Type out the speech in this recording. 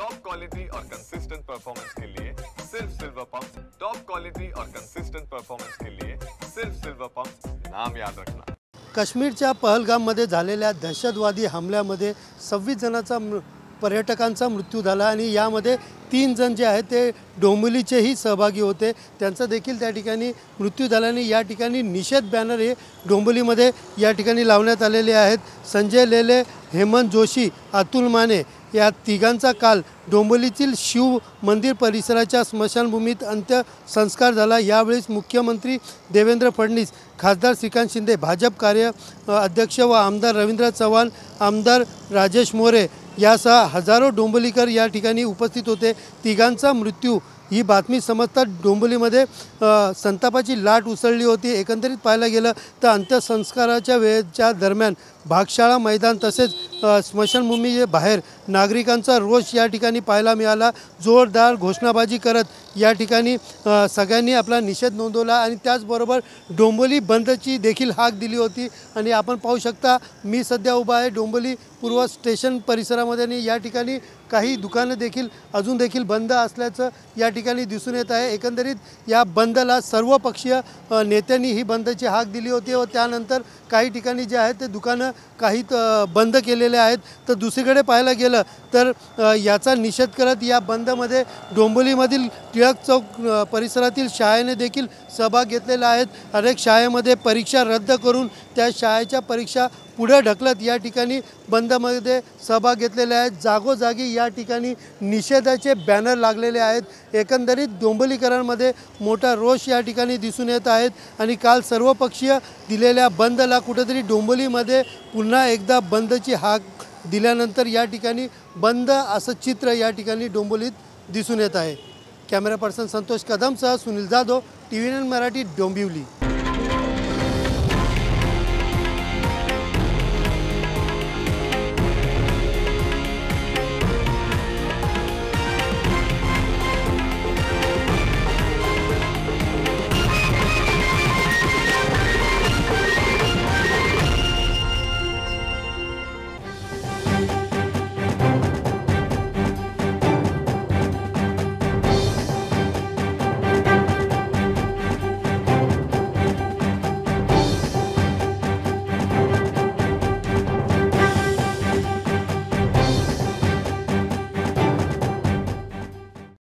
Top quality और consistent performance के लिए सिर्फ सिल्वर पंप। टॉप क्वालिटी और कंसिस्टेंट परफॉर्मेंस के लिए सिर्फ सिल्वर पंप, नाम याद रखना। काश्मीरच्या पहलगाममध्ये झालेल्या दहशतवादी हमल्यामध्ये 26 जणांचा पर्यटकांचा मृत्यू झाला आणि यामध्ये 3 जण जे आहेत ते डोंबिवलीचेही सहभागी होते। त्यांचा देखील त्या ठिकाणी मृत्यू झाल्याने या ठिकाणी निषेध बॅनर हे डोंबिवलीमध्ये या ठिकाणी लावण्यात आलेले आहेत। संजय लेले, हेमंत जोशी, अतुल माने या तिघांचा काल डोंबिवलीतील शिव मंदिर परिसराच्या स्मशानभूमीत अंत्यसंस्कार झाला। यावेळी मुख्यमंत्री देवेंद्र फडणवीस, खासदार श्रीकांत शिंदे, भाजप कार्य अध्यक्ष व आमदार रवींद्र चव्हाण, आमदार राजेश मोरे यासह हजारो डोंबिवलीकर या ठिकाणी उपस्थित होते। तिघांचा मृत्यू ही बातमी समजताच डोंबिवलीमध्ये संतापाची लाट उसळली होती। एकंदरीत पाहायला गेलं तर अंत्यसंस्काराच्या वेळेच्या दरम्यान भागशाळा मैदान तसेच स्मशानभूमी बाहेर नागरिकांचा रोष या ठिकाणी पाहायला मिळाला। जोरदार घोषणाबाजी करत या ठिकाणी सगळ्यांनी आपला निषेध नोंदवला आणि त्याचबरोबर डोंबिवली बंदची देखील हाक दिली होती। आणि आपण पाहू शकता मी सध्या उभा आहे डोंबिवली पूर्व स्टेशन परिसरामध्ये आणि या ठिकाणी काही दुकाने देखील अजून देखील बंद असल्याचं या ठिकाणी दिसून येत आहे। एकंदरीत या बंदला सर्वपक्षीय नेत्यांनी ही बंदची हाक दिली होती व त्यानंतर काही ठिकाणी जे आहेत ते दुकानं काही बंद केलेले आहेत। तर दुसरीकडे पाहायला गेलं तर याचा निषेध करत या बंदमध्ये डोंबिवलीमधील टिळक चौक परिसरातील शाळेने देखील सहभाग घेतलेला आहे। अनेक शाळेमध्ये परीक्षा रद्द करून त्या शाळेच्या परीक्षा पुढे ढकलत या ठिकाणी बंदमध्ये सहभाग घेतलेले आहेत। जागोजागी या ठिकाणी निषेधाचे बॅनर लागलेले आहेत। एकंदरीत डोंबिवलीकरांमध्ये मोठा रोष या ठिकाणी दिसून येत आहेत आणि काल सर्वपक्षीय दिलेल्या बंदला कुठेतरी डोंबिवलीमध्ये पुन्हा एकदा बंदची हाक दिल्यानंतर या ठिकाणी बंद असं चित्र या ठिकाणी डोंबिवलीत दिसून येत आहे। कॅमेरा पर्सन संतोष कदमसह सुनील जाधव, TV9 मराठी, डोंबिवली।